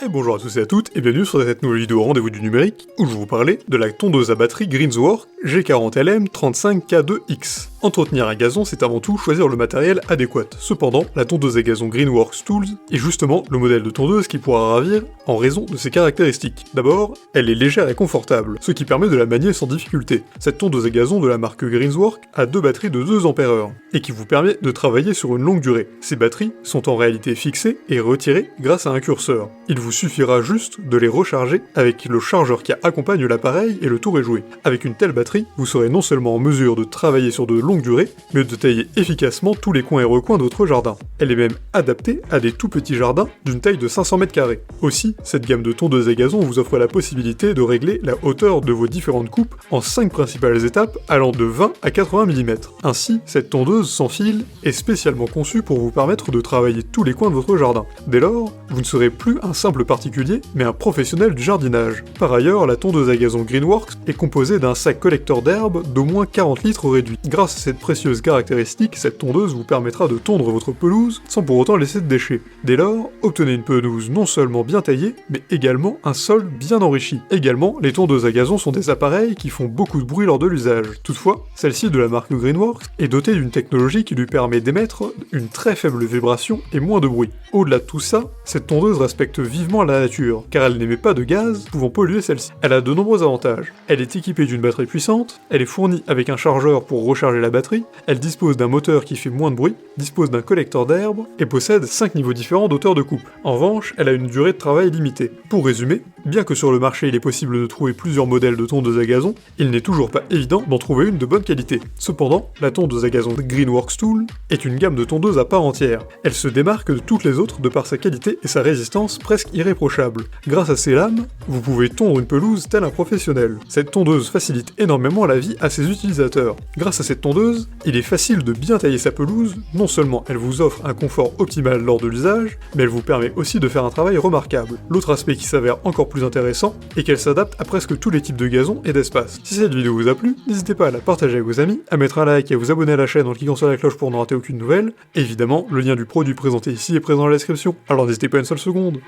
Et bonjour à tous et à toutes, et bienvenue sur cette nouvelle vidéo Rendez-vous du numérique, où je vais vous parler de la tondeuse à batterie Greenswork G40LM35K2X. Entretenir un gazon, c'est avant tout choisir le matériel adéquat. Cependant, la tondeuse à gazon Greenworks Tools est justement le modèle de tondeuse qui pourra ravir en raison de ses caractéristiques. D'abord, elle est légère et confortable, ce qui permet de la manier sans difficulté. Cette tondeuse à gazon de la marque Greenswork a deux batteries de 2 Ah et qui vous permet de travailler sur une longue durée. Ces batteries sont en réalité fixées et retirées grâce à un curseur. Il vous suffira juste de les recharger avec le chargeur qui accompagne l'appareil et le tour est joué. Avec une telle batterie, vous serez non seulement en mesure de travailler sur de longue durée, mais de tailler efficacement tous les coins et recoins de votre jardin. Elle est même adaptée à des tout petits jardins d'une taille de 500 m². Aussi, cette gamme de tondeuses à gazon vous offre la possibilité de régler la hauteur de vos différentes coupes en 5 principales étapes allant de 20 à 80 mm. Ainsi, cette tondeuse sans fil est spécialement conçue pour vous permettre de travailler tous les coins de votre jardin. Dès lors, vous ne serez plus un simple particulier, mais un professionnel du jardinage. Par ailleurs, la tondeuse à gazon Greenworks est composée d'un sac collecteur d'herbe d'au moins 40 litres réduit. Grâce à cette précieuse caractéristique, cette tondeuse vous permettra de tondre votre pelouse sans pour autant laisser de déchets. Dès lors, obtenez une pelouse non seulement bien taillée, mais également un sol bien enrichi. Également, les tondeuses à gazon sont des appareils qui font beaucoup de bruit lors de l'usage. Toutefois, celle-ci de la marque Greenworks est dotée d'une technologie qui lui permet d'émettre une très faible vibration et moins de bruit. Au-delà de tout ça, cette tondeuse respecte vivement la nature, car elle n'émet pas de gaz pouvant polluer celle-ci. Elle a de nombreux avantages. Elle est équipée d'une batterie puissante, elle est fournie avec un chargeur pour recharger la batterie, elle dispose d'un moteur qui fait moins de bruit, dispose d'un collecteur d'herbe, et possède 5 niveaux différents d'auteur de coupe. En revanche, elle a une durée de travail limitée. Pour résumer, bien que sur le marché il est possible de trouver plusieurs modèles de tondeuses à gazon, il n'est toujours pas évident d'en trouver une de bonne qualité. Cependant, la tondeuse à gazon Greenworks Tool est une gamme de tondeuses à part entière. Elle se démarque de toutes les autres de par sa qualité et sa résistance presque irréprochable. Grâce à ses lames, vous pouvez tondre une pelouse tel un professionnel. Cette tondeuse facilite énormément la vie à ses utilisateurs. Grâce à cette tondeuse, il est facile de bien tailler sa pelouse, non seulement elle vous offre un confort optimal lors de l'usage, mais elle vous permet aussi de faire un travail remarquable. L'autre aspect qui s'avère encore plus intéressant est qu'elle s'adapte à presque tous les types de gazon et d'espace. Si cette vidéo vous a plu, n'hésitez pas à la partager avec vos amis, à mettre un like et à vous abonner à la chaîne en cliquant sur la cloche pour ne rater aucune nouvelle. Évidemment, le lien du produit présenté ici est présent dans la description, alors n'hésitez pas une seule seconde.